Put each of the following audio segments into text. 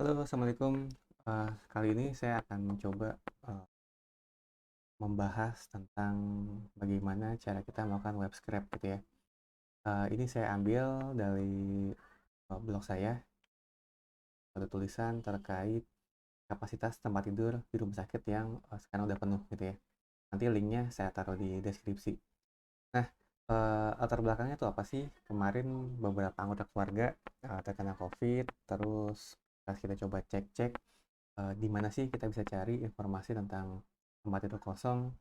Halo, assalamualaikum. Kali ini saya akan mencoba eh, membahas tentang bagaimana cara kita melakukan web scrape gitu ya. Ini saya ambil dari blog saya, ada tulisan terkait kapasitas tempat tidur di rumah sakit yang sekarang udah penuh gitu ya. Nanti linknya saya taruh di deskripsi. Nah, latar belakangnya tuh apa sih? Kemarin beberapa anggota keluarga terkena COVID, terus pas kita coba cek-cek di mana sih kita bisa cari informasi tentang tempat tidur kosong,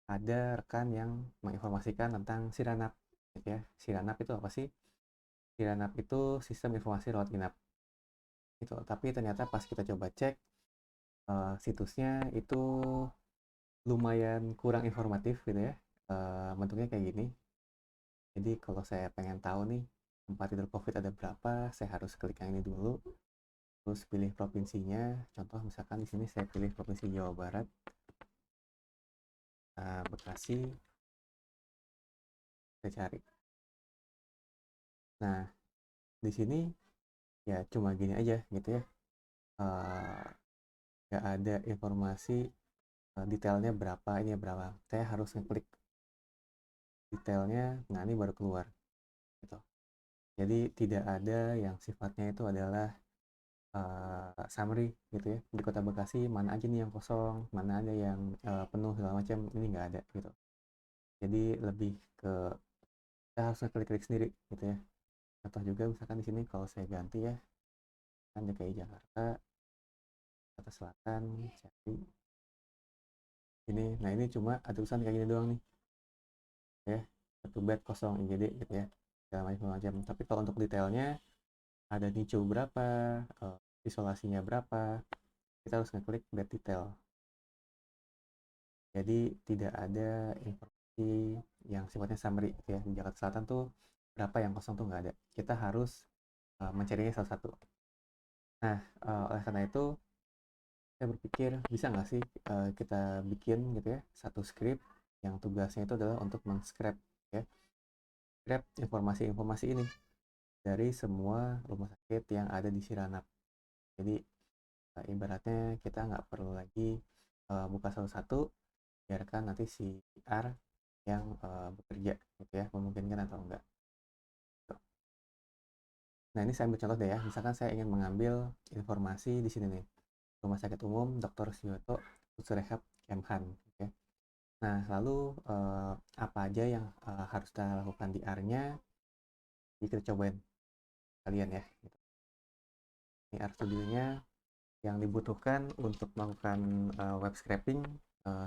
ada rekan yang menginformasikan tentang Siranap gitu ya. Siranap itu apa sih? Siranap itu sistem informasi rawat inap gitu. Tapi ternyata pas kita coba cek situsnya itu lumayan kurang informatif gitu ya. Bentuknya kayak gini. Jadi kalau saya pengen tahu nih tempat tidur COVID ada berapa, saya harus klik yang ini dulu, terus pilih provinsinya. Contoh misalkan di sini saya pilih provinsi Jawa Barat, Bekasi, saya cari. Nah, di sini ya cuma gini aja gitu ya. Eh, nggak ada informasi detailnya berapa, ini berapa. Saya harus ngeklik detailnya, nah ini baru keluar gitu. Jadi tidak ada yang sifatnya itu adalah summary gitu ya. Di Kota Bekasi mana aja nih yang kosong, mana ada yang penuh segala macam, ini nggak ada gitu. Jadi lebih ke kita harus ngeklik-klik sendiri gitu ya. Contoh juga misalkan di sini kalau saya ganti ya, kan DKI Jakarta, Jakarta Selatan, cari ini. Nah ini cuma ada tulisan kayak gini doang nih ya, satu bed kosong IGD gitu ya, segala macam. Tapi kalau untuk detailnya ada NICU berapa, isolasinya berapa, kita harus ngeklik bed detail. Jadi tidak ada informasi yang sifatnya summary gitu ya. Di Jakarta Selatan tuh berapa yang kosong tuh nggak ada, kita harus mencarinya salah satu. Nah, oleh karena itu saya berpikir bisa nggak sih kita bikin gitu ya satu script yang tugasnya itu adalah untuk men-scrap ya, scrap informasi-informasi ini dari semua rumah sakit yang ada di Siranap. Jadi ibaratnya kita nggak perlu lagi buka satu-satu, biarkan nanti si R yang bekerja gitu ya, memungkinkan atau enggak. Nah ini saya ambil contoh deh ya, misalkan saya ingin mengambil informasi di sini nih, Rumah Sakit Umum Dr. Suyoto Pusrehab Kemhan gitu ya. Nah lalu apa aja yang harus kita lakukan di R-nya, jadi kita cobain kalian ya gitu. Ini R studionya yang dibutuhkan untuk melakukan web scraping.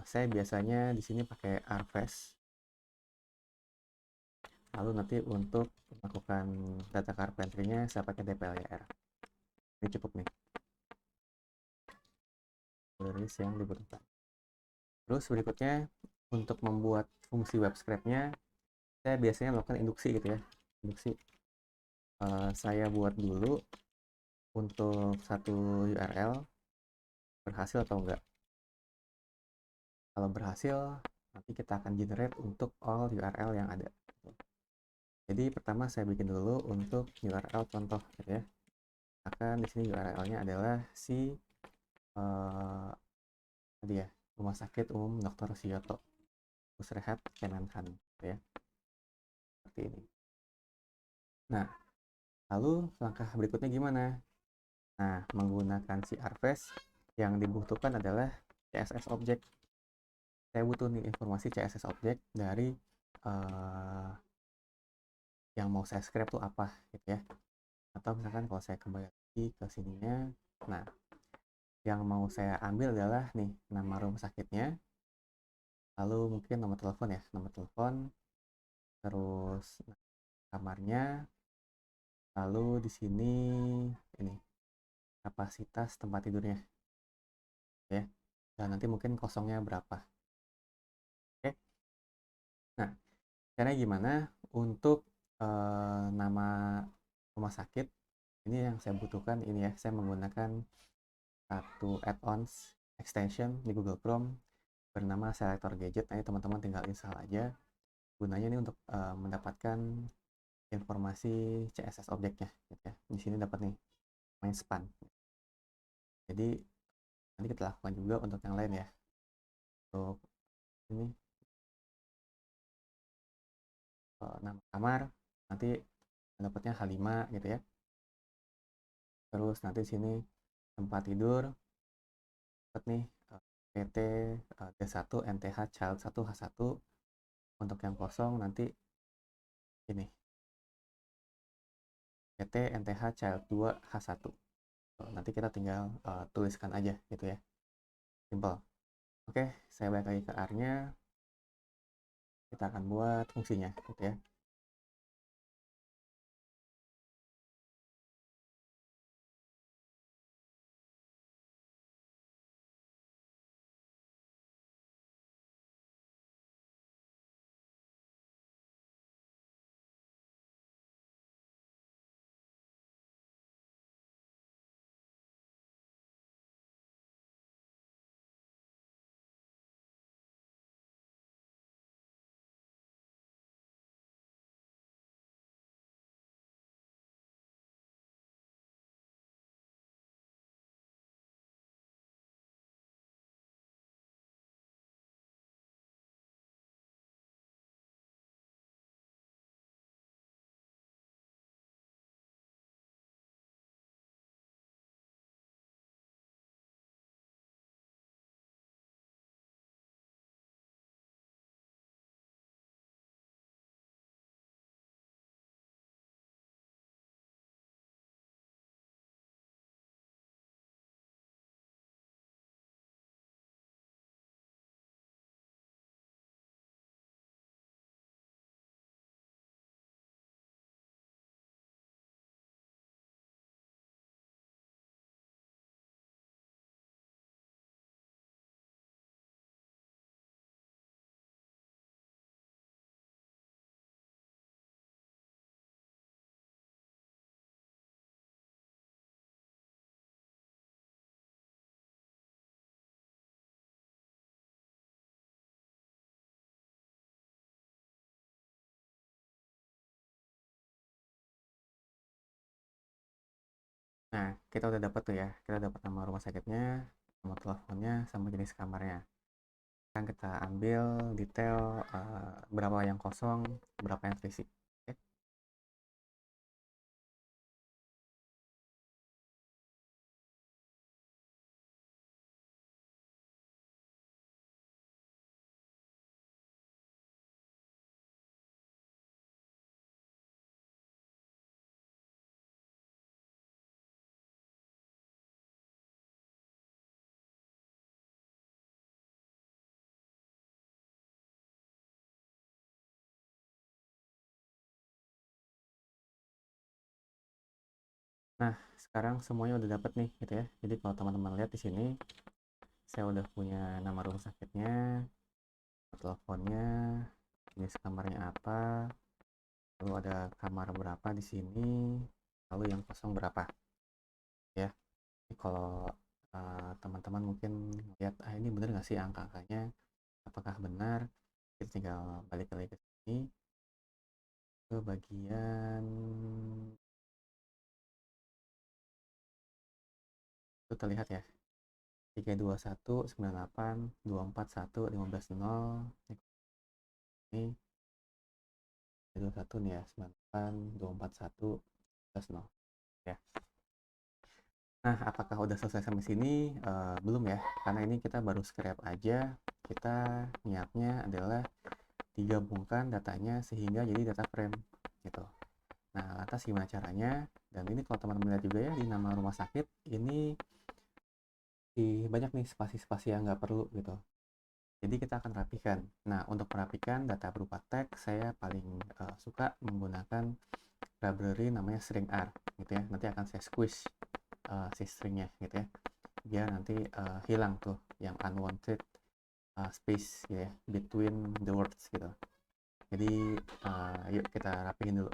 Saya biasanya di sini pakai RFS. Lalu nanti untuk melakukan data carpentry-nya saya pakai DPLYR. Ini cukup nih, tulis yang dibutuhkan. Terus berikutnya untuk membuat fungsi web scrape-nya saya biasanya melakukan induksi gitu ya. Induksi saya buat dulu untuk satu URL berhasil atau enggak. Kalau berhasil, nanti kita akan generate untuk all URL yang ada. Jadi pertama saya bikin dulu untuk URL contoh gitu ya. Akan di sini URL-nya adalah si tadi ya, Rumah Sakit Umum Dr. Suyoto Pusrehab Kemenhan gitu ya. Seperti ini. Nah, lalu langkah berikutnya gimana? Nah, menggunakan si RFS yang dibutuhkan adalah CSS object. Saya butuh nih informasi CSS object dari uh, yang mau saya scrape tuh apa gitu ya. Atau misalkan kalau saya kembali lagi ke sininya, nah yang mau saya ambil adalah nih nama rumah sakitnya, lalu mungkin nomor telepon ya, nomor telepon, terus kamarnya, lalu di sini ini kapasitas tempat tidurnya ya, dan nanti mungkin kosongnya berapa. Oke. Nah, caranya gimana untuk nama rumah sakit ini yang saya butuhkan ini ya, saya menggunakan satu add-ons extension di Google Chrome bernama Selector Gadget. Nah, teman-teman tinggal install aja. Gunanya ini untuk mendapatkan informasi CSS objeknya gitu ya. Di sini dapat nih main span. Jadi nanti kita lakukan juga untuk yang lain ya. Untuk ini nama kamar nanti dapatnya H5 gitu ya. Terus nanti sini tempat tidur dapat nih PT D1 NTH Child 1 H1. Untuk yang kosong nanti ini PT NTH Child 2 H1. Nanti kita tinggal tuliskan aja gitu ya. Simple. Oke, saya balik lagi ke R-nya. Kita akan buat fungsinya gitu ya. Nah, kita udah dapat tuh ya. Kita dapat nama rumah sakitnya, nomor teleponnya, sama jenis kamarnya. Sekarang kita ambil detail berapa yang kosong, berapa yang terisi. Oke. Nah, sekarang semuanya udah dapat nih gitu ya. Jadi kalau teman-teman lihat di sini, saya udah punya nama rumah sakitnya, teleponnya, jenis kamarnya apa, lalu ada kamar berapa di sini, lalu yang kosong berapa ya. Jadi kalau teman-teman mungkin lihat ini bener nggak sih angka-angkanya, apakah benar, kita tinggal balik lagi ke sini ke bagian itu terlihat ya 32198241540 ini 321 nih ya 98241 ya. Nah, apakah udah selesai sampai sini? Belum ya, karena ini kita baru scrap aja. Kita niatnya adalah digabungkan datanya sehingga jadi data frame gitu. Nah, lantas gimana caranya? Dan ini kalau teman-teman lihat juga ya di nama rumah sakit ini banyak nih spasi-spasi yang nggak perlu gitu. Jadi kita akan rapikan. Nah, untuk merapikan data berupa teks, saya paling suka menggunakan library namanya string R gitu ya. Nanti akan saya squish si stringnya gitu ya. Biar nanti hilang tuh yang unwanted space gitu ya between the words gitu. Jadi yuk kita rapiin dulu.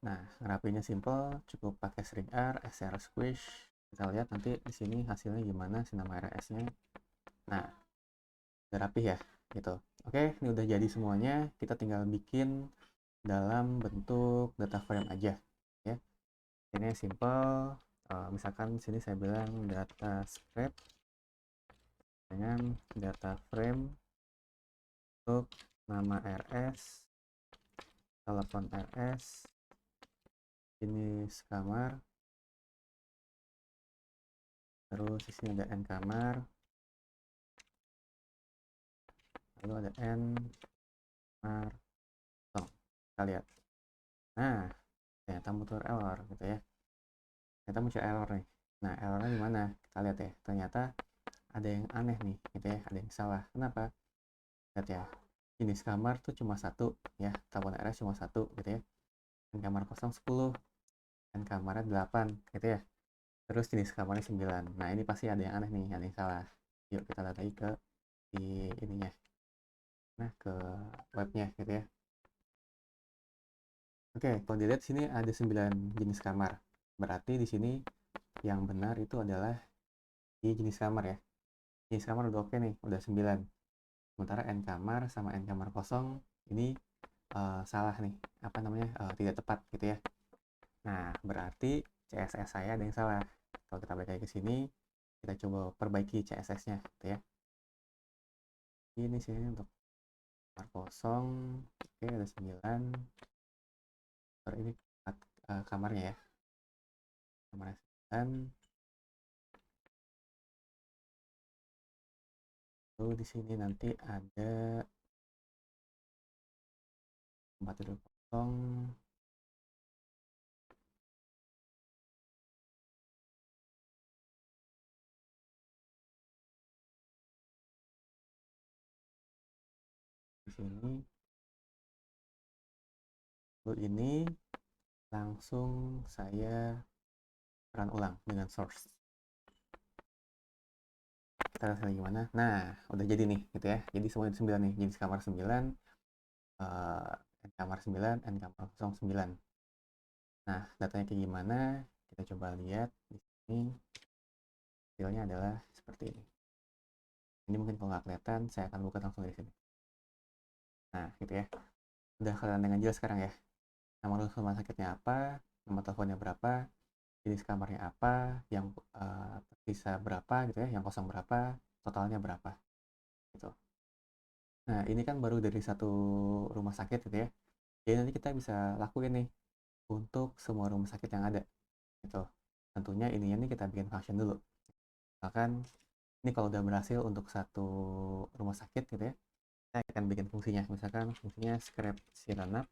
Nah, ngerapinya simple, cukup pakai string R, SR squish. Kita lihat nanti di sini hasilnya gimana si nama RS-nya. Nah, udah rapih ya, gitu. Oke, ini udah jadi semuanya. Kita tinggal bikin dalam bentuk data frame aja, ya. Ini simple. Misalkan sini saya bilang data script dengan data frame untuk nama RS, telepon RS, jenis kamar, terus di sini ada N kamar, lalu ada N kamar. Kita lihat. Nah, ternyata muncul error gitu ya. Ternyata muncul error nih. Nah, errornya di mana? Kita lihat ya. Ternyata ada yang aneh nih, gitu ya. Ada yang salah. Kenapa? Lihat ya. Jenis kamar tuh cuma satu ya. Telepon RS cuma satu gitu ya. Dan kamar kosong 10. Dan kamarnya 8 gitu ya. Terus jenis kamarnya 9. Nah, ini pasti ada yang aneh nih, ada yang salah. Yuk kita lihat lagi ke di ininya. Nah, ke webnya gitu ya. Oke, kalau dilihat sini ada 9 jenis kamar. Berarti di sini yang benar itu adalah di jenis kamar ya. Jenis kamar udah oke nih, udah 9. Sementara N kamar sama N kamar kosong ini salah nih, apa namanya, tidak tepat gitu ya. Nah, berarti CSS saya ada yang salah. Kalau kita balik lagi ke sini, kita coba perbaiki CSS-nya gitu ya. Ini sini untuk kamar kosong, oke ada 9. Ini kamarnya ya. Kamarnya 9. Lalu di sini nanti ada tempat tidur kosong. Di sini. Lalu ini langsung saya run ulang dengan source. Kita lihat gimana. Nah, udah jadi nih gitu ya. Jadi semuanya 9 nih. Jenis kamar 9, N kamar 9, N kamar 09. Nah, datanya kayak gimana? Kita coba lihat di sini. Hasilnya adalah seperti ini. Ini mungkin kalau nggak kelihatan, saya akan buka langsung dari sini. Nah, gitu ya. Udah kelihatan dengan jelas sekarang ya. Nama rumah sakitnya apa, nomor teleponnya berapa, jenis kamarnya apa, yang tersisa berapa gitu ya, yang kosong berapa, totalnya berapa gitu. Nah, ini kan baru dari satu rumah sakit gitu ya. Jadi nanti kita bisa lakuin nih untuk semua rumah sakit yang ada gitu. Tentunya ininya nih kita bikin function dulu. Bahkan ini kalau udah berhasil untuk satu rumah sakit gitu ya, kita akan bikin fungsinya. Misalkan fungsinya scrap siranap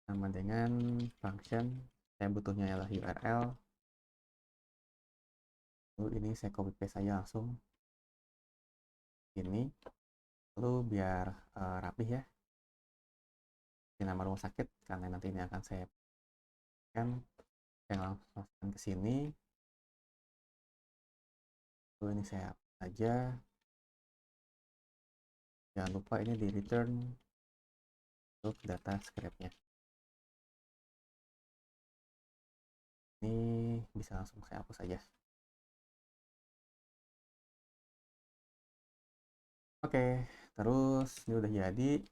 sama dengan function, saya butuhnya adalah URL. Lalu ini saya copy paste aja langsung ini. Lalu biar rapih ya, ini nama rumah sakit karena nanti ini akan saya langsung masukkan ke sini. Lalu ini saya hapus aja. Jangan lupa ini di return untuk data scriptnya. Ini bisa langsung saya hapus aja. Oke, terus ini udah jadi.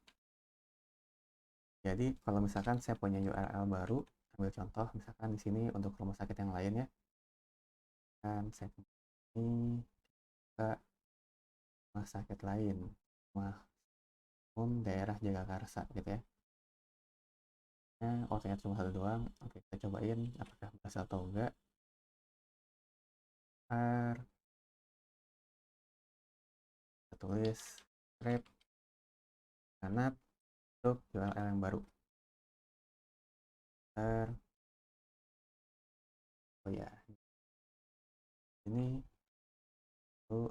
Jadi kalau misalkan saya punya URL baru, ambil contoh misalkan di sini untuk rumah sakit yang lain ya. Kan saya ini ke rumah sakit lain, rumah umum daerah Jagakarsa gitu ya. Oh ternyata cuma satu doang. Oke, kita cobain apakah berhasil atau enggak. Kita tulis script karena untuk URL yang baru. Oh ya, ini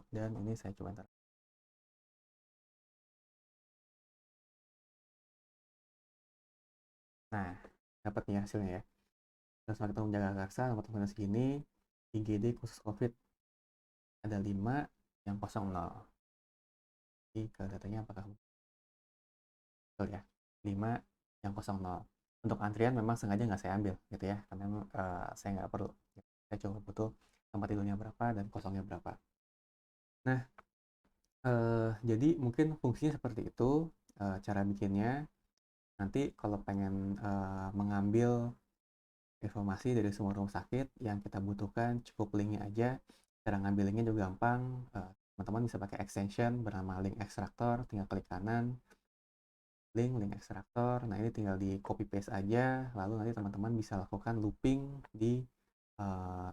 dan ini saya coba ntar. Nah, dapat nih hasilnya ya. Terus kita menjaga karsa, nomor teleponnya segini, IGD khusus COVID ada 5 yang 00. Jadi ke datanya apakah betul ya? 5 yang 00. Untuk antrian memang sengaja nggak saya ambil gitu ya, karena saya nggak perlu. Saya cuma butuh tempat tidurnya berapa dan kosongnya berapa. Nah, jadi mungkin fungsinya seperti itu, cara bikinnya. Nanti kalau pengen mengambil informasi dari semua rumah sakit yang kita butuhkan, cukup linknya aja. Cara ngambil linknya juga gampang. Teman-teman bisa pakai extension bernama link extractor, tinggal klik kanan, link ekstraktor. Nah, ini tinggal di copy paste aja, lalu nanti teman-teman bisa lakukan looping di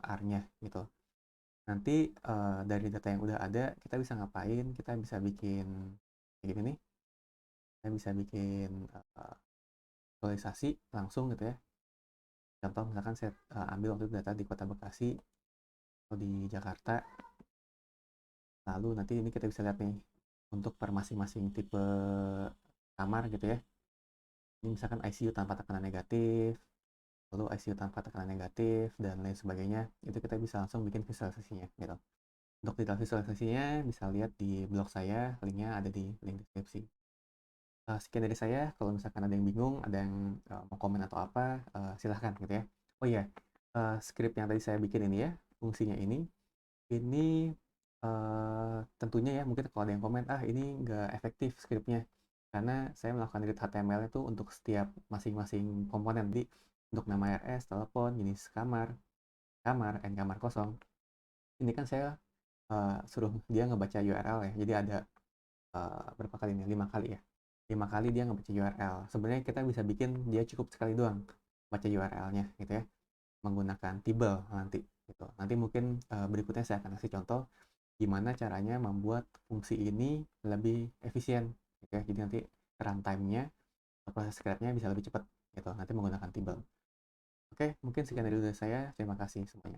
R-nya gitu. Nanti dari data yang udah ada, kita bisa ngapain? Kita bisa bikin kayak gini nih. Kita bisa bikin visualisasi langsung gitu ya. Contoh misalkan saya ambil waktu itu data di Kota Bekasi atau di Jakarta. Lalu nanti ini kita bisa lihat nih untuk per masing-masing tipe kamar gitu ya. Ini misalkan ICU tanpa tekanan negatif, lalu ICU tanpa tekanan negatif, dan lain sebagainya. Itu kita bisa langsung bikin visualisasinya gitu. Untuk detail visualisasinya bisa lihat di blog saya, linknya ada di link deskripsi. Sekian dari saya, kalau misalkan ada yang bingung, ada yang mau komen atau apa, silahkan gitu ya. Oh iya, script yang tadi saya bikin ini ya, fungsinya ini tentunya ya, mungkin kalau ada yang komen, ini nggak efektif scriptnya, karena saya melakukan read HTML itu untuk setiap masing-masing komponen. Jadi untuk nama RS, telepon, jenis kamar, and kamar kosong. Ini kan saya suruh dia ngebaca URL ya. Jadi ada berapa kali nih? 5 kali ya. 5 kali dia ngebaca URL. Sebenarnya kita bisa bikin dia cukup sekali doang baca URL-nya gitu ya. Menggunakan tibel nanti gitu. Nanti mungkin berikutnya saya akan kasih contoh gimana caranya membuat fungsi ini lebih efisien gitu ya. Jadi nanti runtime-nya, proses script-nya bisa lebih cepat gitu. Nanti menggunakan tibel. Oke, mungkin sekian dari saya. Terima kasih semuanya.